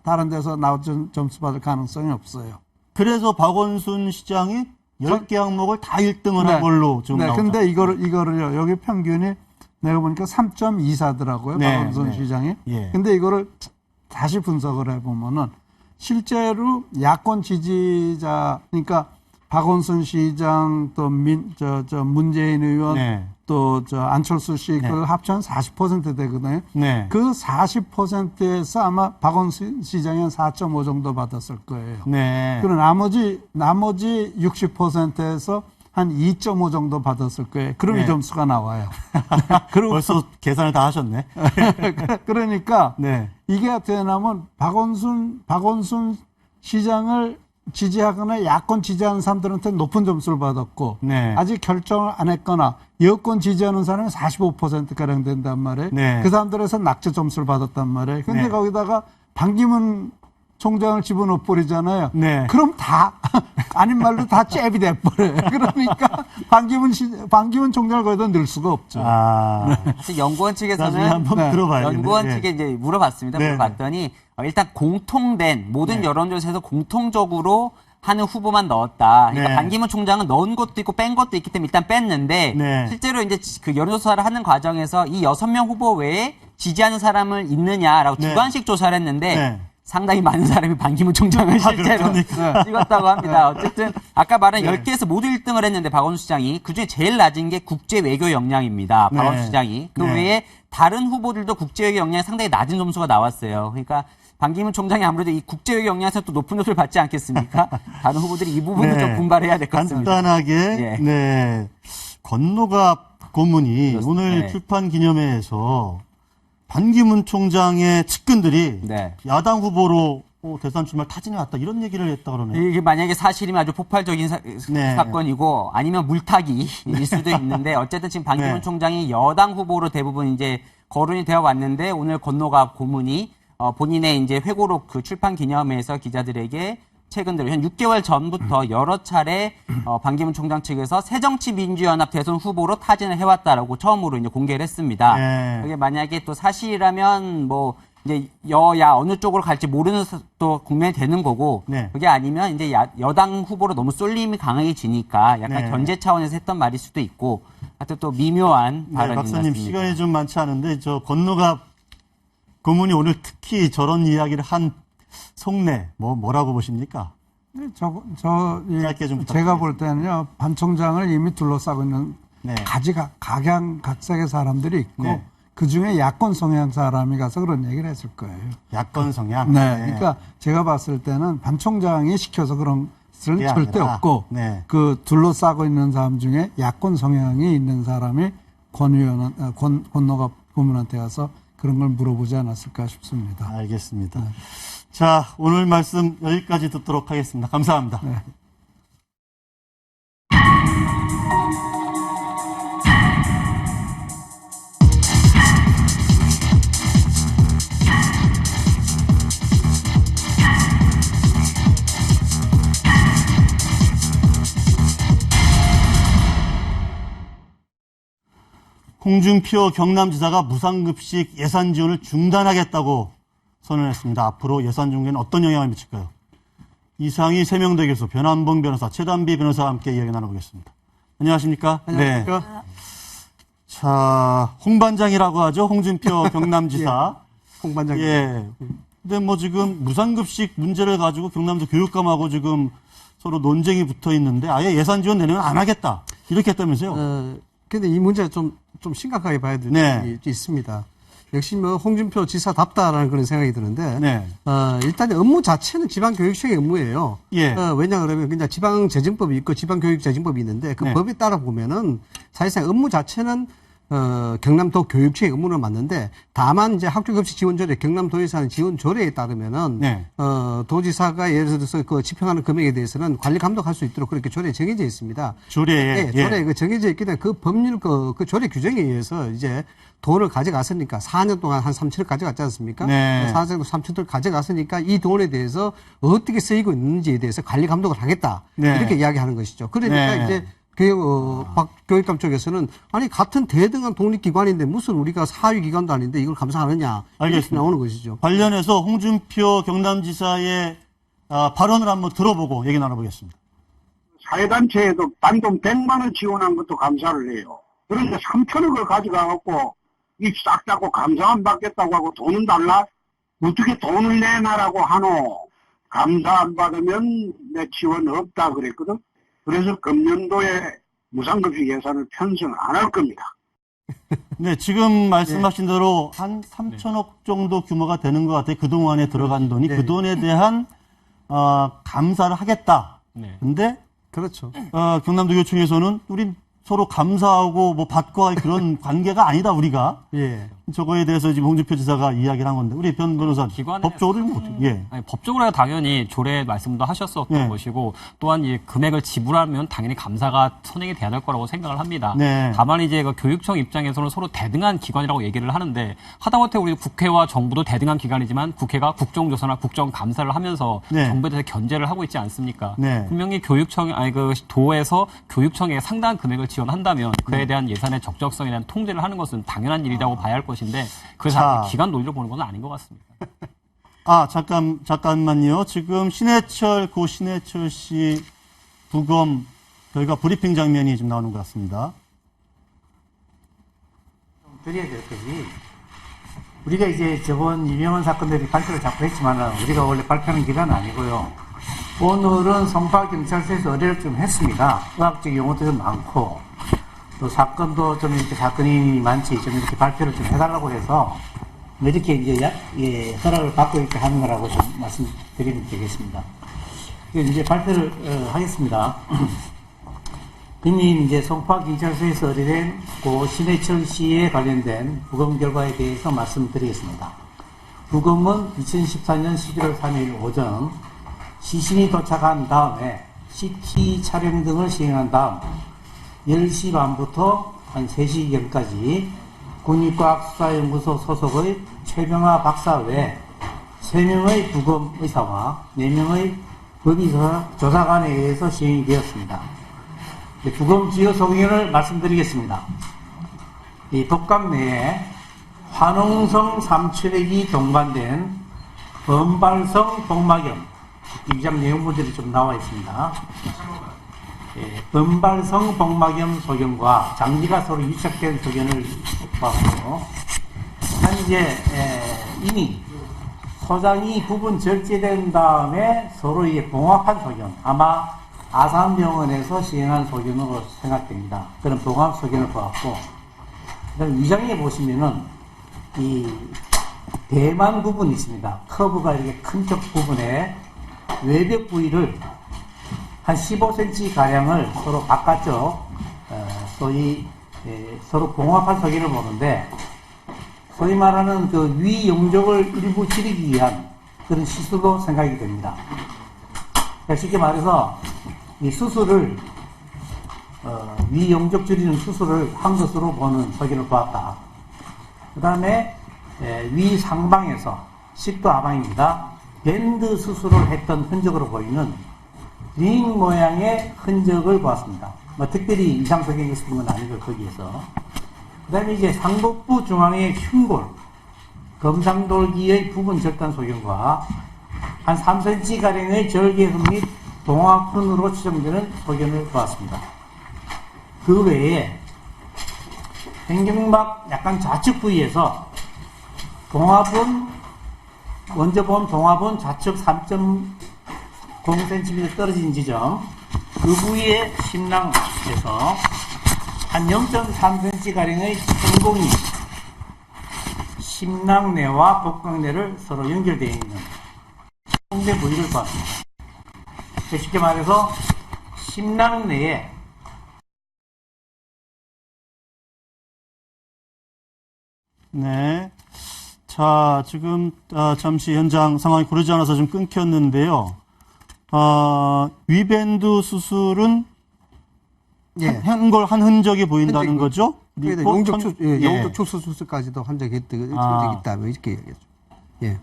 다른 데서 낮은 점수 받을 가능성이 없어요. 그래서 박원순 시장이 10개 항목을 다 1등을 한 걸로 지금 나오죠. 근데 이거를요. 여기 평균이 내가 보니까 3.24더라고요. 네, 박원순 네. 시장이. 예. 근데 이거를 다시 분석을 해보면은 실제로 야권 지지자, 그러니까 박원순 시장 또 문재인 의원 네. 또 안철수 씨 네. 그걸 합치면 40% 되거든요. 네. 그 40%에서 아마 박원순 시장이 한 4.5 정도 받았을 거예요. 네. 그리고 나머지 60%에서 한 2.5 정도 받았을 거예요. 그럼 네. 이 점수가 나와요. 그리고 벌써 계산을 다 하셨네. 그러니까 네. 이게 어떻게 되냐면 박원순 시장을 지지하거나 야권 지지하는 사람들한테 높은 점수를 받았고 네. 아직 결정을 안 했거나 여권 지지하는 사람이 45%가량 된단 말이에요. 네. 그 사람들에서 낙제 점수를 받았단 말이에요. 근데 네. 거기다가 반기문 총장을 집어넣어 버리잖아요. 네. 그럼 다 아닌 말로 다 잽이 돼버려요. 그러니까 반기문 총장을 거기다 넣을 수가 없죠. 사실 연구원 나중에 측에서는 한번 들어봐야겠네요. 연구원 네. 측에 이제 물어봤습니다. 네. 물어봤더니 일단 공통된 모든 네. 여론조사에서 공통적으로 하는 후보만 넣었다. 그러니까 네. 반기문 총장은 넣은 것도 있고 뺀 것도 있기 때문에 일단 뺐는데 네. 실제로 이제 그 여론조사를 하는 과정에서 이 6명 후보 외에 지지하는 사람을 있느냐라고 네. 주관식 조사를 했는데 네. 상당히 많은 사람이 반기문 총장을 실제로 찍었다고 합니다. 어쨌든 아까 말한 네. 10개에서 모두 1등을 했는데 박원순 시장이 그중에 제일 낮은 게 국제 외교 역량입니다. 네. 박원순 시장이. 그 네. 외에 다른 후보들도 국제 외교 역량이 상당히 낮은 점수가 나왔어요. 그러니까 반기문 총장이 아무래도 이 국제 외교 역량에서 또 높은 점수를 받지 않겠습니까? 다른 후보들이 이 부분을 네. 좀 분발해야 될 것 같습니다. 간단하게 예. 네. 권노갑 고문이 그렇습니다. 오늘 네. 출판 기념회에서 반기문 총장의 측근들이 네. 야당 후보로 대선 출마 타진해 왔다 이런 얘기를 했다 그러네요. 이게 만약에 사실이면 아주 폭발적인 네. 사건이고 아니면 물타기일 수도 있는데 어쨌든 지금 반기문 네. 총장이 여당 후보로 대부분 이제 거론이 되어 왔는데 오늘 권노갑 고문이 본인의 이제 회고록 그 출판 기념회에서 기자들에게 최근 들어 한 6개월 전부터 여러 차례 반기문 총장 측에서 새정치민주연합 대선 후보로 타진을 해왔다라고 처음으로 이제 공개를 했습니다. 네. 그게 만약에 또 사실이라면 이제 여야 어느 쪽으로 갈지 모르는 또 국면이 되는 거고 네. 그게 아니면 이제 여당 후보로 너무 쏠림이 강하게 지니까 약간 네. 견제 차원에서 했던 말일 수도 있고 하여튼 또 미묘한 네, 발언인 것 박사님 같습니다. 시간이 좀 많지 않은데 저 권노갑 고문이 오늘 특히 저런 이야기를 한 속내 뭐라고 보십니까? 짧게 좀 제가 볼 때는요, 반 총장을 이미 둘러싸고 있는 네. 각양각색의 사람들이 있고, 네. 그 중에 야권 성향 사람이 가서 그런 얘기를 했을 거예요. 야권 성향. 네. 그러니까 제가 봤을 때는 반 총장이 시켜서 그런 것은 절대 아니라, 없고, 네. 그 둘러싸고 있는 사람 중에 야권 성향이 있는 사람이 권노갑 고문한테 가서 그런 걸 물어보지 않았을까 싶습니다. 알겠습니다. 자, 오늘 말씀 여기까지 듣도록 하겠습니다. 감사합니다. 네. 홍준표 경남지사가 무상급식 예산 지원을 중단하겠다고 선언했습니다. 앞으로 예산 중계는 어떤 영향을 미칠까요? 이상희 세명대 교수, 변한봉 변호사, 최단비 변호사와 함께 이야기 나눠보겠습니다. 안녕하십니까? 안녕하십니까? 네. 자, 홍반장이라고 하죠. 홍준표 경남지사. 홍반장. 예. 근데 뭐 지금 무상급식 문제를 가지고 경남도 교육감하고 지금 서로 논쟁이 붙어 있는데 아예 예산 지원 내년은 안 하겠다. 이렇게 했다면서요? 근데 이 문제 좀 심각하게 봐야 될 네. 게 있습니다. 역시 뭐 홍준표 지사답다라는 그런 생각이 드는데, 네. 일단 업무 자체는 지방교육청의 업무예요. 예. 왜냐 그러면 그냥 지방재정법이 있고 지방교육재정법이 있는데 그 네. 법에 따라 보면은 사실상 업무 자체는 경남도 교육청의 업무는 맞는데 다만 이제 학교급식 지원조례 경남도에서 하는 지원조례에 따르면은 네. 도지사가 예를 들어서 그 집행하는 금액에 대해서는 관리 감독할 수 있도록 그렇게 조례에 정해져 있습니다. 조례에. 네, 조례에 그 정해져 있기 때문에 그 법률 그 조례 규정에 의해서 이제 돈을 가져갔으니까 4년 동안 한 3천억 가져갔지 않습니까? 네. 4년 3천억 가져갔으니까 이 돈에 대해서 어떻게 쓰이고 있는지에 대해서 관리 감독을 하겠다. 네. 이렇게 이야기하는 것이죠. 그러니까 네. 이제 박 교육감 쪽에서는 아니 같은 대등한 독립기관인데 무슨 우리가 사유기관도 아닌데 이걸 감사하느냐 이렇게 알겠습니다. 나오는 것이죠. 관련해서 홍준표 경남지사의 발언을 한번 들어보고 얘기 나눠보겠습니다. 사회단체에도 단돈 100만 원 지원한 것도 감사를 해요. 그런데 3천억을 가져가갖고 이 싹 잡고 감사 안 받겠다고 하고 돈은 달라? 어떻게 돈을 내놔라고 하노? 감사 안 받으면 내 지원 없다 그랬거든. 그래서 금년도에 무상급식 예산을 편성 안 할 겁니다. 네, 지금 말씀하신 대로 한 3천억 정도 규모가 되는 것 같아요. 그동안에 들어간 돈이. 그 돈에 대한 감사를 하겠다. 근데 그렇죠. 경남도교육청에서는 우리 서로 감사하고 뭐 받고 할 그런 관계가 아니다 우리가. 예. 저거에 대해서 지금 홍준표 지사가 이야기를 한 건데 우리 변 변호사 기관의 법적으로 뭐 어떻게? 예. 아니, 법적으로야 당연히 조례 말씀도 하셨었던 네. 것이고 또한 이 금액을 지불하면 당연히 감사가 선행이 돼야 될 거라고 생각을 합니다. 네. 다만 이제 그 교육청 입장에서는 서로 대등한 기관이라고 얘기를 하는데 하다못해 우리 국회와 정부도 대등한 기관이지만 국회가 국정조사나 국정감사를 하면서 네. 정부에 대해서 견제를 하고 있지 않습니까? 네. 분명히 그 도에서 교육청에 상당한 금액을 지원한다면 그에 대한 예산의 적정성에 대한 통제를 하는 것은 당연한 일이라고 봐야 할 것인데 그래서 자. 기관 논리로 보는 건 아닌 것 같습니다. 잠깐만요. 지금 고 신해철 씨 부검 결과 브리핑 장면이 지금 나오는 것 같습니다. 드려야 될 것이 우리가 이제 저번 이명헌 사건들이 발표를 자꾸 했지만은 우리가 원래 발표하는 기관은 아니고요. 오늘은 성파경찰서에서 의뢰를 좀 했습니다. 의학적 용어도 좀 많고 또 사건도 좀 이렇게 사건이 많지 좀 이렇게 발표를 좀 해달라고 해서 이렇게 이제 허락을 받고 이렇게 하는 거라고 좀 말씀드리면 되겠습니다. 이제 발표를 하겠습니다. 이미 이제 성파경찰서에서 의뢰된 고 신해철 씨에 관련된 부검 결과에 대해서 말씀드리겠습니다. 부검은 2014년 11월 3일 오전 시신이 도착한 다음에 CT 촬영 등을 시행한 다음 10시 반부터 한 3시경까지 국립과학수사연구소 소속의 최병하 박사 외 3명의 부검 의사와 4명의 법의사 조사관에 의해서 시행이 되었습니다. 부검 지효 소견을 말씀드리겠습니다. 이 독감 내에 환웅성 삼천액이 동반된 범발성 복막염, 위장 내용물들이 좀 나와 있습니다. 예, 범발성 복막염 소견과 장기가 서로 유착된 소견을 봤고, 현재 이미 소장이 부분 절제된 다음에 서로 이게 봉합한 소견, 아마 아산병원에서 시행한 소견으로 생각됩니다. 그런 봉합 소견을 보았고, 그다음 위장에 보시면은 이 대만 부분이 있습니다. 커브가 이렇게 큰 쪽 부분에 외벽 부위를 한 15cm 가량을 서로 바깥쪽 소위 서로 봉합한 소견을 보는데, 소위 말하는 그 위 용적을 일부 줄이기 위한 그런 시술로 생각이 됩니다. 그러니까 쉽게 말해서 이 수술을 위 용적 줄이는 수술을 한 것으로 보는 소견을 보았다. 그 다음에 위 상방에서 식도 하방입니다. 밴드 수술을 했던 흔적으로 보이는 링 모양의 흔적을 보았습니다. 뭐 특별히 이상 소견이 있는 건 아니고 거기에서. 그 다음에 이제 상복부 중앙의 흉골, 검상돌기의 부분 절단 소견과 한 3cm가량의 절개근 및 동화근으로 추정되는 소견을 보았습니다. 그 외에 횡격막 약간 좌측 부위에서 동화분, 먼저 본 동화분 좌측 3.0cm 떨어진 지점, 그 부위의 심낭에서 한 0.3cm가량의 천공이 심낭 내와 복강 내를 서로 연결되어 있는 홍대 부위를 봤습니다. 쉽게 말해서 심낭 내에 네. 자, 지금 잠시 현장 상황이 고르지 않아서 좀 끊겼는데요. 위밴드 수술은 한 걸 한 흔적이 보인다는 거죠? 용적 축소 수술까지도 한 적이 있다, 이렇게 얘기했죠. 예.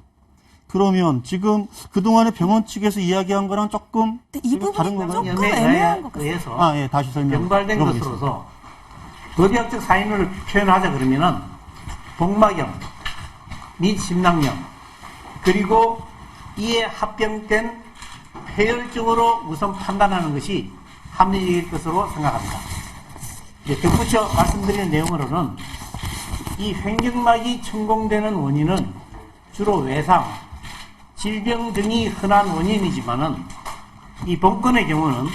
그러면 지금 그동안에 병원 측에서 이야기한 거랑 조금 이 부분이 다른 건가요? 조금 애매한 것 같아요. 예, 다시 설명. 연발된 것으로서 거대학적 사인을 표현하자 그러면은 복막염 및 심낭염, 그리고 이에 합병된 폐혈증으로 우선 판단하는 것이 합리적일 것으로 생각합니다. 덧붙여 말씀드리는 내용으로는 이 횡격막이 천공되는 원인은 주로 외상, 질병 등이 흔한 원인이지만은 이 본건의 경우는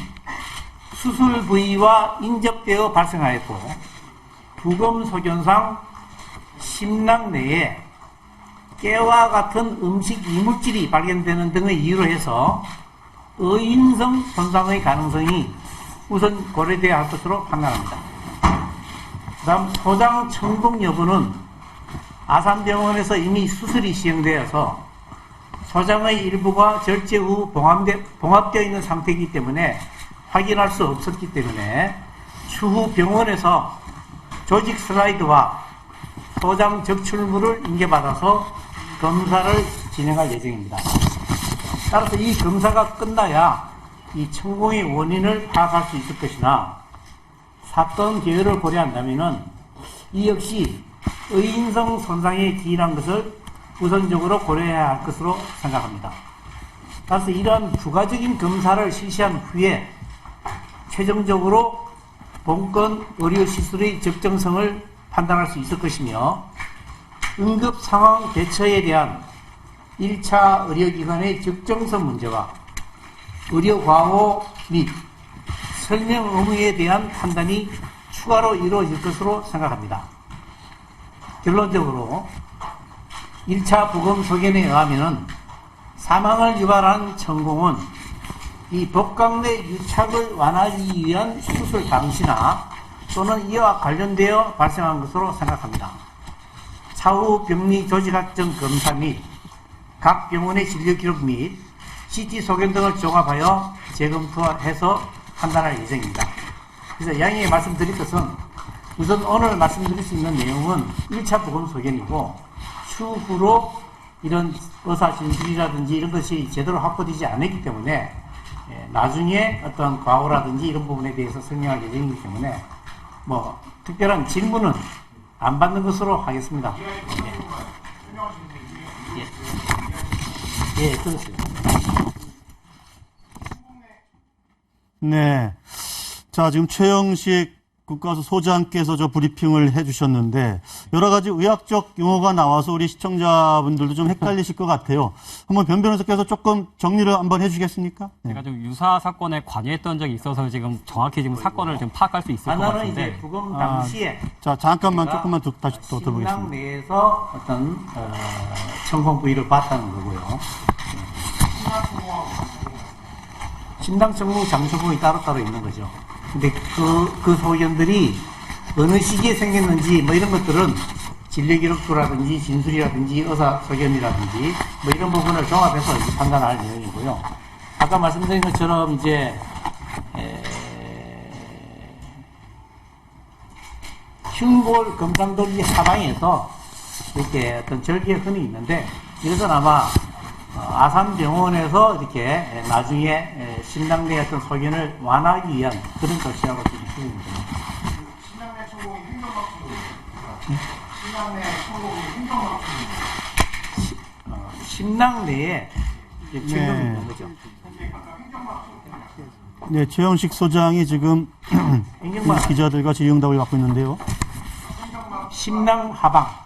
수술 부위와 인접되어 발생하였고, 부검 소견상 심낭 내에 깨와 같은 음식 이물질이 발견되는 등의 이유로 해서 어인성 손상의 가능성이 우선 고려되어야 할 것으로 판단합니다. 그 다음 소장 천공 여부는 아산병원에서 이미 수술이 시행되어서 소장의 일부가 절제 후 봉합되어 있는 상태이기 때문에 확인할 수 없었기 때문에 추후 병원에서 조직 슬라이드와 소장 적출물을 인계받아서 검사를 진행할 예정입니다. 따라서 이 검사가 끝나야 이 천공의 원인을 파악할 수 있을 것이나, 사건 계열을 고려한다면은 이 역시 의인성 손상에 기인한 것을 우선적으로 고려해야 할 것으로 생각합니다. 따라서 이러한 부가적인 검사를 실시한 후에 최종적으로 본건 의료 시술의 적정성을 판단할 수 있을 것이며, 응급 상황 대처에 대한 1차 의료기관의 적정성 문제와 의료 과호 및 설명 의무에 대한 판단이 추가로 이루어질 것으로 생각합니다. 결론적으로 1차 부검 소견에 의하면 사망을 유발한 천공은 이 복강 내 유착을 완화하기 위한 수술 당시나 또는 이와 관련되어 발생한 것으로 생각합니다. 차후 병리 조직학적 검사 및 각 병원의 진료 기록 및 CT 소견 등을 종합하여 재검토해서 판단할 예정입니다. 그래서 양해에 말씀드릴 것은, 우선 오늘 말씀드릴 수 있는 내용은 1차 부검 소견이고, 추후로 이런 의사 진술이라든지 이런 것이 제대로 확보되지 않았기 때문에 나중에 어떤 과오라든지 이런 부분에 대해서 설명할 예정이기 때문에 뭐 특별한 질문은 안 받는 것으로 하겠습니다. 예, 그렇습니다. 네. 자, 지금 최영식 국가수 소장께서 저 브리핑을 해주셨는데 여러 가지 의학적 용어가 나와서 우리 시청자분들도 좀 헷갈리실 것 같아요. 한번 변 변호사께서 조금 정리를 한번 해주시겠습니까? 네. 제가 좀 유사 사건에 관여했던 적이 있어서 지금 정확히 지금 사건을 좀 파악할 수 있을 것 하나는 같은데. 이제 부검 당시에 자, 잠깐만 조금만 다시 또 신당 들어보겠습니다. 내에서 어떤 천공 부위를 봤다는 거고요. 신당 천공 장소부위 따로따로 있는 거죠. 근데 그 소견들이 어느 시기에 생겼는지 뭐 이런 것들은 진료기록부라든지 진술이라든지 의사소견이라든지 뭐 이런 부분을 종합해서 이제 판단할 내용이고요. 아까 말씀드린 것처럼 이제 흉골 금상돌기 하방에서 이렇게 어떤 절개 흔이 있는데 이것은 아마 아산병원에서 이렇게 나중에 신당내 어떤 소견을 완화하기 위한 그런 조치라고 지금 보입니다. 신당내 천공이 행정학습입니다. 신당내 천공이 행정학습입니다. 신당 내에 천공이 있는 거죠. 네, 최영식 소장이 지금 기자들과 질의응답을 받고 있는데요. 신당 하방.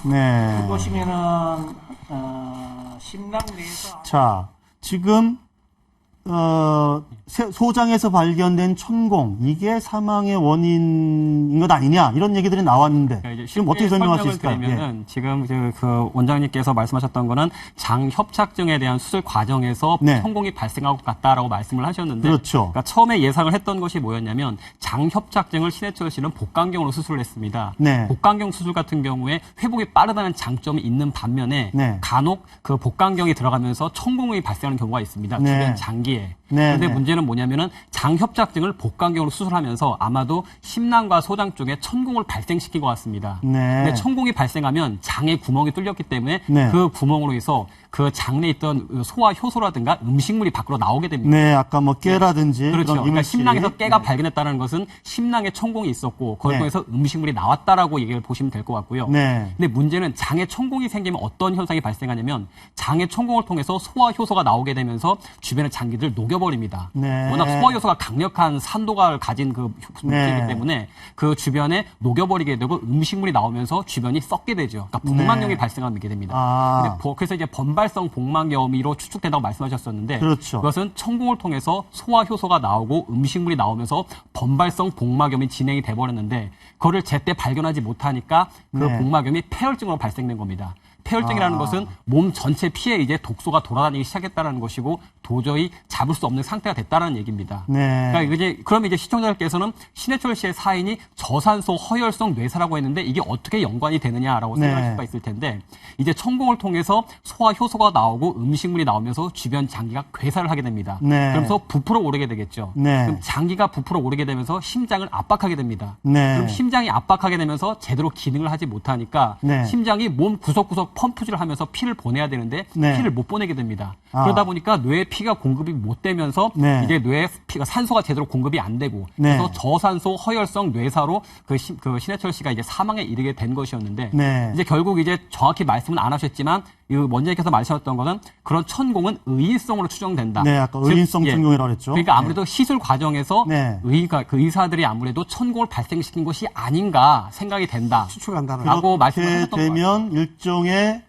네. 보시면은 신당 내에서 자, 지금 소장에서 발견된 천공 이게 사망의 원인인 것 아니냐 이런 얘기들이 나왔는데 그러니까 지금 어떻게 설명할 수 있을까요? 드리면은 지금 그 원장님께서 말씀하셨던 거는 장협착증에 대한 수술 과정에서 네. 천공이 발생하고 같다라고 말씀을 하셨는데, 그렇죠. 그러니까 처음에 예상을 했던 것이 뭐였냐면 장협착증을 신해철 씨는 복강경으로 수술을 했습니다. 네. 복강경 수술 같은 경우에 회복이 빠르다는 장점이 있는 반면에 네. 간혹 그 복강경이 들어가면서 천공이 발생하는 경우가 있습니다. 네. 주변 장기에. 네, 그런데 네. 문제는 뭐냐면은 장협착증을 복강경으로 수술하면서 아마도 심낭과 소장 쪽에 천공을 발생시킨 것 같습니다. 네. 근데 천공이 발생하면 장에 구멍이 뚫렸기 때문에 네. 그 구멍으로 해서 그 장내에 있던 소화 효소라든가 음식물이 밖으로 나오게 됩니다. 네, 아까 뭐 깨라든지 그렇죠. 그런 그러니까 이물질이. 심낭에서 깨가 네. 발견했다는 것은 심낭에 천공이 있었고 그걸 네. 통해서 음식물이 나왔다라고 얘기를 보시면 될 것 같고요. 네. 근데 문제는 장에 천공이 생기면 어떤 현상이 발생하냐면 장에 천공을 통해서 소화 효소가 나오게 되면서 주변의 장기들을 녹여버립니다. 네. 워낙 소화 효소가 강력한 산도가 가진 그 물질이기 네. 때문에 그 주변에 녹여버리게 되고 음식물이 나오면서 주변이 썩게 되죠. 그러니까 복막염이 네. 발생하게 됩니다. 아. 근데 그래서 이제 번발성 복막염으로 추측된다고 말씀하셨었는데 그렇죠. 그것은 천공을 통해서 소화 효소가 나오고 음식물이 나오면서 번발성 복막염이 진행이 돼버렸는데 그거를 제때 발견하지 못하니까 그 네. 복막염이 폐혈증으로 발생된 겁니다. 폐혈증이라는 것은 몸 전체 피에 이제 독소가 돌아다니기 시작했다는 것이고 도저히 잡을 수 없는 상태가 됐다는 얘기입니다. 네. 그러니까 그럼 이제 시청자들께서는 신해철 씨의 사인이 저산소 허혈성 뇌사라고 했는데 이게 어떻게 연관이 되느냐라고 네. 생각할 수가 있을 텐데 이제 천공을 통해서 소화 효소가 나오고 음식물이 나오면서 주변 장기가 괴사를 하게 됩니다. 네. 그러면서 부풀어 오르게 되겠죠. 네. 그럼 장기가 부풀어 오르게 되면서 심장을 압박하게 됩니다. 네. 그럼 심장이 압박하게 되면서 제대로 기능을 하지 못하니까 네. 심장이 몸 구석구석 펌프질을 하면서 피를 보내야 되는데 네. 피를 못 보내게 됩니다. 아. 그러다 보니까 뇌에 피가 공급이 못 되면서 네. 이제 뇌에 피가 산소가 제대로 공급이 안 되고 네. 그래서 저산소 허혈성 뇌사로 그 신해철 씨가 이제 사망에 이르게 된 것이었는데 네. 이제 결국 이제 정확히 말씀은 안 하셨지만 이 원장님께서 말씀하셨던 거는 그런 천공은 의인성으로 추정된다. 네, 아까 즉, 의인성 천공이라고 그랬죠. 그러니까 아무래도 시술 과정에서 네. 그 의사들이 아무래도 천공을 발생시킨 것이 아닌가 생각이 된다. 추측한다는 라고 말씀을 그렇게 하셨던 것 되면 일종의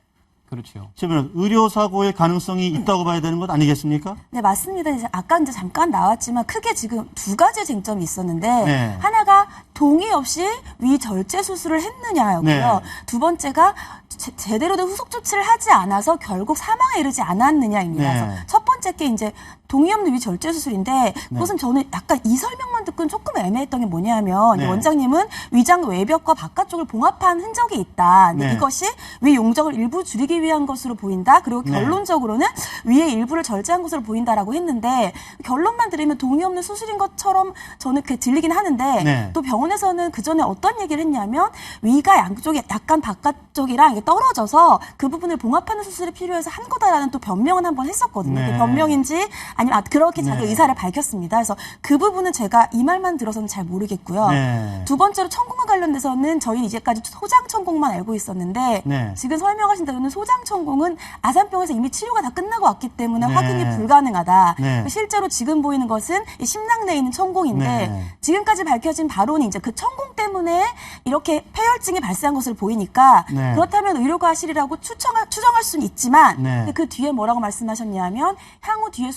그렇죠. 의료 사고의 가능성이 있다고 봐야 되는 것 아니겠습니까? 네, 맞습니다. 이제 아까 이제 잠깐 나왔지만 크게 지금 두 가지 쟁점이 있었는데 네. 하나가 동의 없이 위절제 수술을 했느냐였고요. 네. 두 번째가 제대로 된 후속 조치를 하지 않아서 결국 사망에 이르지 않았느냐입니다. 네. 그래서 첫 번째 게 이제 동의 없는 위절제 수술인데 그것은 저는 약간 이 설명만 듣고는 조금 애매했던 게 뭐냐면 네. 원장님은 위장 외벽과 바깥쪽을 봉합한 흔적이 있다. 근데 네. 이것이 위 용적을 일부 줄이기 위한 것으로 보인다. 그리고 네. 결론적으로는 위의 일부를 절제한 것으로 보인다라고 했는데 결론만 들으면 동의 없는 수술인 것처럼 저는 그렇게 들리긴 하는데 네. 또 병원에서는 그 전에 어떤 얘기를 했냐면 위가 양쪽에 약간 바깥쪽이랑 이게 떨어져서 그 부분을 봉합하는 수술이 필요해서 한 거다라는 또 변명은 한번 했었거든요. 네. 그 변명인지 아니면 그렇게 자기 네. 의사를 밝혔습니다. 그래서 그 부분은 제가 이 말만 들어서는 잘 모르겠고요. 네. 두 번째로 천공과 관련돼서는 저희는 이제까지 소장 천공만 알고 있었는데 네. 지금 설명하신 대로는 소장 천공은 아산병에서 이미 치료가 다 끝나고 왔기 때문에 네. 확인이 불가능하다. 네. 실제로 지금 보이는 것은 이 심낭내에 있는 천공인데 네. 지금까지 밝혀진 바로는 이제 그 천공 때문에 이렇게 폐혈증이 발생한 것으로 보이니까 네. 그렇다면 의료과실이라고 추정할 수는 있지만 네. 근데 그 뒤에 뭐라고 말씀하셨냐면 향후 뒤에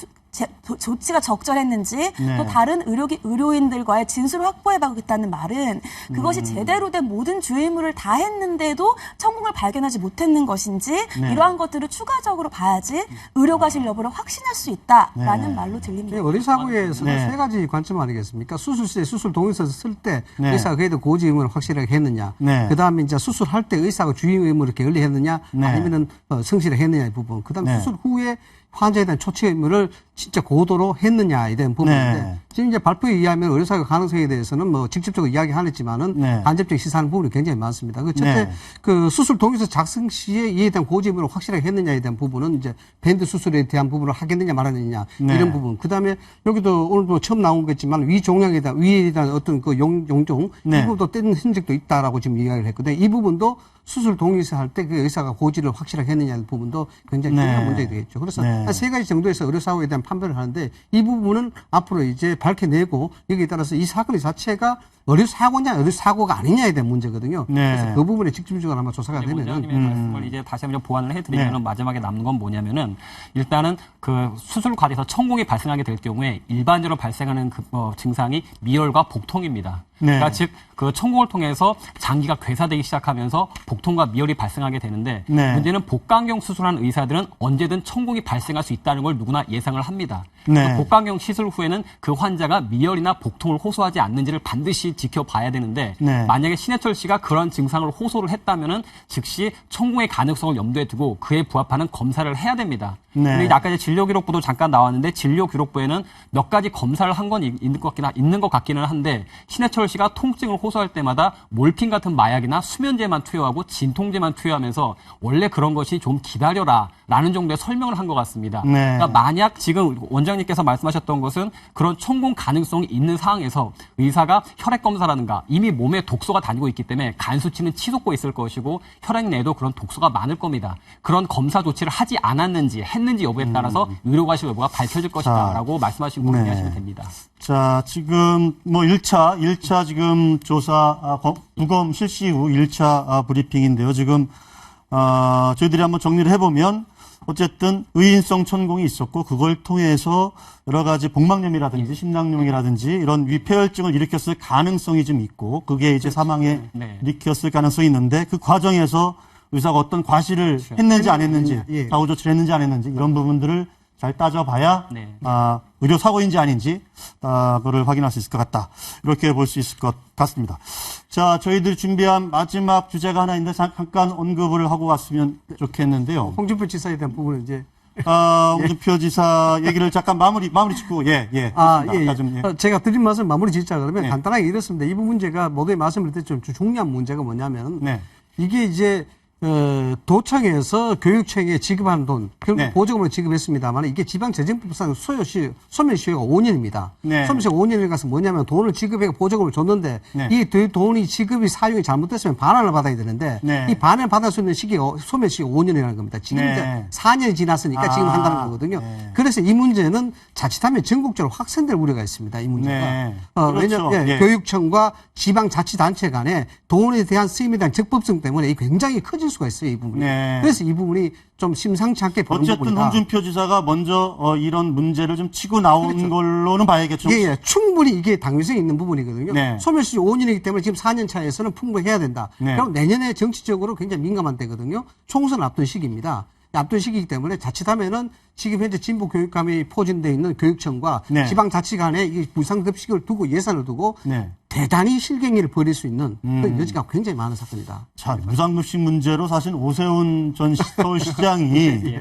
조치가 적절했는지 네. 또 다른 의료인들과의 진술을 확보해보겠다는 말은 그것이 제대로 된 모든 주의무를 다 했는데도 천공을 발견하지 못했는 것인지 네. 이러한 것들을 추가적으로 봐야지 의료과실 여부를 확신할 수 있다라는 네. 말로 들립니다. 의료사고에서는 네. 세 가지 관점 아니겠습니까? 수술 시에 수술 동의서를 쓸 때 네. 의사가 그래도 고지 의무를 확실하게 했느냐. 네. 그 다음에 이제 수술할 때 의사가 주의 의무를 게을리 했느냐. 네. 아니면은 성실히 했느냐 이 부분. 그 다음에 네. 수술 후에 환자에 대한 조치 의무를 진짜 고도로 했느냐에 대한 부분인데 네. 지금 이제 발표에 의하면 의료사고 가능성에 대해서는 뭐 직접적으로 이야기 안 했지만은 네. 간접적인 시사하는 부분이 굉장히 많습니다. 그 첫째 네. 그 수술 동의서 작성 시에 이에 대한 고지 의무를 확실하게 했느냐에 대한 부분은 이제 밴드 수술에 대한 부분을 하겠느냐 말하느냐 네. 이런 부분. 그 다음에 여기도 오늘도 처음 나온 거겠지만 위종양에 대한 위에 대한 어떤 그 용종 네. 이 부분도 뗀 흔적도 있다라고 지금 이야기를 했거든요. 이 부분도 수술 동의서 할 때 그 의사가 고지를 확실하게 했느냐는 부분도 굉장히 네. 중요한 문제가 되겠죠. 그래서 네. 한 세 가지 정도에서 의료사고에 대한 판별을 하는데 이 부분은 앞으로 이제 밝혀내고 여기에 따라서 이 사건 자체가 의료사고냐 의료사고가 아니냐에 대한 문제거든요. 네. 그래서 그 부분에 직접적으로 아마 조사가 되면은 원장님의 말씀을 이제 다시 한번 보완을 해드리면 네. 마지막에 남는 건 뭐냐면은 일단은 그 수술 과정에서 천공이 발생하게 될 경우에 일반적으로 발생하는 그 증상이 미열과 복통입니다. 네. 그러니까 즉 그 천공을 통해서 장기가 괴사되기 시작하면서 복통과 미열이 발생하게 되는데 네. 문제는 복강경 수술하는 의사들은 언제든 천공이 발생할 수 있다는 걸 누구나 예상을 합니다. 네. 그 복강경 시술 후에는 그 환자가 미열이나 복통을 호소하지 않는지를 반드시 지켜봐야 되는데 네. 만약에 신해철 씨가 그런 증상을 호소를 했다면은 즉시 천공의 가능성을 염두에 두고 그에 부합하는 검사를 해야 됩니다. 네. 근데 아까 이제 진료기록부도 잠깐 나왔는데 진료기록부에는 몇 가지 검사를 한 건 있는 것 같기는 한데 신해철 씨가 통증을 호소할 때마다 몰핀 같은 마약이나 수면제만 투여하고 진통제만 투여하면서 원래 그런 것이 좀 기다려라 라는 정도의 설명을 한 것 같습니다. 네. 그러니까 만약 지금 원장님께서 말씀하셨던 것은 그런 천공 가능성이 있는 상황에서 의사가 혈액 검사라든가 이미 몸에 독소가 다니고 있기 때문에 간 수치는 치솟고 있을 것이고 혈액 내에도 그런 독소가 많을 겁니다. 그런 검사 조치를 하지 않았는지 했는지 여부에 따라서 의료과실 여부가 밝혀질 것이다라고 말씀하시고 네. 정리하시면 됩니다. 자, 지금 뭐 1차 지금 조사, 부검 실시 후 1차 브리핑인데요. 지금, 저희들이 한번 정리를 해보면 어쨌든 의인성 천공이 있었고 그걸 통해서 여러 가지 복막염이라든지 심낭염이라든지 이런 위폐혈증을 일으켰을 가능성이 좀 있고 그게 이제 사망에 네. 일으켰을 가능성이 있는데 그 과정에서 의사가 어떤 과실을 했는지 안 했는지 예. 사후 조치를 했는지 안 했는지 이런 부분들을 잘 따져봐야 네. 의료 사고인지 아닌지 그걸 확인할 수 있을 것 같다. 이렇게 볼 수 있을 것 같습니다. 자, 저희들 준비한 마지막 주제가 하나 있는데 잠깐 언급을 하고 왔으면 좋겠는데요. 홍준표 지사에 대한 부분은 이제 홍준표 지사 얘기를 잠깐 마무리 짓고 예. 예. 아까 좀, 제가 드린 말씀 마무리 짓자 그러면 네. 간단하게 이렇습니다. 이 문제가 모두의 말씀을 드릴 때 좀 중요한 문제가 뭐냐면 네. 이게 이제 도청에서 교육청에 지급한 돈, 결국 네. 보조금으로 지급했습니다만 이게 지방재정법상 소멸시효가 5년입니다. 네. 소멸시효가 5년에 가서 뭐냐면 돈을 지급해 보조금을 줬는데 네. 이 돈이 지급이 사용이 잘못됐으면 반환을 받아야 되는데 네. 이 반환을 받을 수 있는 시기가 소멸시효가 5년이라는 겁니다. 지금 네. 이제 4년이 지났으니까 지금 한다는 거거든요. 네. 그래서 이 문제는 자칫하면 전국적으로 확산될 우려가 있습니다. 이 문제가. 네. 왜냐하면 그렇죠. 예. 교육청과 지방자치단체 간에 돈에 대한 쓰임에 대한 적법성 때문에 굉장히 커질 수가 있어요. 이 부분이. 네. 그래서 이 부분이 좀 심상치 않게 보는 어쨌든 부분이다. 홍준표 지사가 먼저 이런 문제를 좀 치고 나온 그렇죠. 걸로는 봐야겠죠. 예, 충분히 이게 당위성이 있는 부분이거든요. 네. 소멸시효 5년이기 때문에 지금 4년 차에서는 풍부해야 된다. 네. 그럼 내년에 정치적으로 굉장히 민감한 때거든요. 총선 앞둔 시기입니다. 앞둔 시기이기 때문에 자칫하면은 지금 현재 진보 교육감이 포진되어 있는 교육청과 네. 지방자치 간에 이 무상급식을 두고 예산을 두고 네. 대단히 실갱이를 벌일 수 있는 그 여지가 굉장히 많은 사건이다. 자, 무상급식 문제로 사실 오세훈 전 서울시장이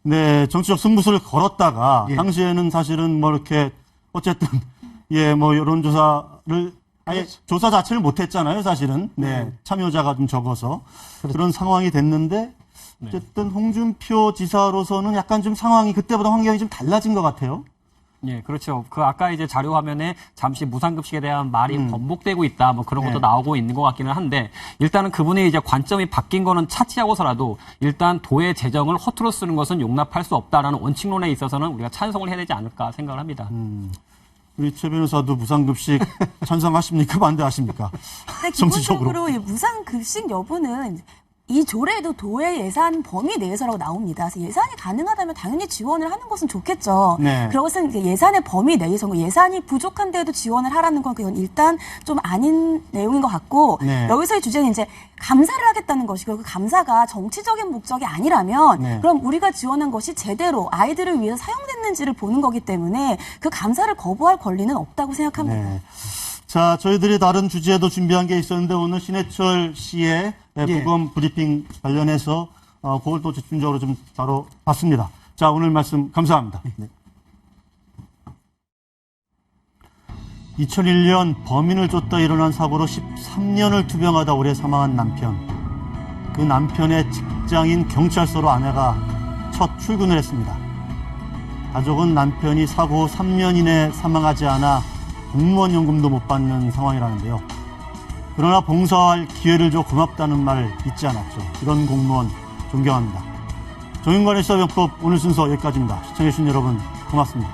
네, 정치적 승부수를 걸었다가 예. 당시에는 사실은 뭐 이렇게 어쨌든 뭐 여론조사를 아예 조사 자체를 못 했잖아요, 사실은. 네. 참여자가 좀 적어서 그런 상황이 됐는데 어쨌든 홍준표 지사로서는 약간 좀 상황이 그때보다 환경이 좀 달라진 것 같아요. 예, 그렇죠. 그 아까 이제 자료 화면에 잠시 무상급식에 대한 말이 번복되고 있다, 뭐 그런 것도 나오고 있는 것 같기는 한데, 일단은 그분의 이제 관점이 바뀐 거는 차치하고서라도 일단 도의 재정을 허투루 쓰는 것은 용납할 수 없다라는 원칙론에 있어서는 우리가 찬성을 해야 되지 않을까 생각을 합니다. 우리 최 변호사도 무상급식 찬성하십니까? 반대하십니까? 네, 기본적으로 이 무상급식 여부는 이 조례도 도의 예산 범위 내에서라고 나옵니다. 그래서 예산이 가능하다면 당연히 지원을 하는 것은 좋겠죠. 네. 그것은 예산의 범위 내에서 예산이 부족한데도 지원을 하라는 건 그건 일단 좀 아닌 내용인 것 같고 네. 여기서의 주제는 이제 감사를 하겠다는 것이고 그 감사가 정치적인 목적이 아니라면 네. 그럼 우리가 지원한 것이 제대로 아이들을 위해서 사용됐는지를 보는 거기 때문에 그 감사를 거부할 권리는 없다고 생각합니다. 네. 자, 저희들이 다른 주제도 준비한 게 있었는데 오늘 신해철 씨의 부검 브리핑 관련해서 그걸 또 집중적으로 좀 다뤄봤습니다. 자, 오늘 말씀 감사합니다. 네. 2001년 범인을 쫓다 일어난 사고로 13년을 투병하다 올해 사망한 남편. 그 남편의 직장인 경찰서로 아내가 첫 출근을 했습니다. 가족은 남편이 사고 후 3년 이내 사망하지 않아 공무원 연금도 못 받는 상황이라는데요. 그러나 봉사할 기회를 줘 고맙다는 말을 잊지 않았죠. 이런 공무원 존경합니다. 정윤관의 시사병법 오늘 순서 여기까지입니다. 시청해주신 여러분 고맙습니다.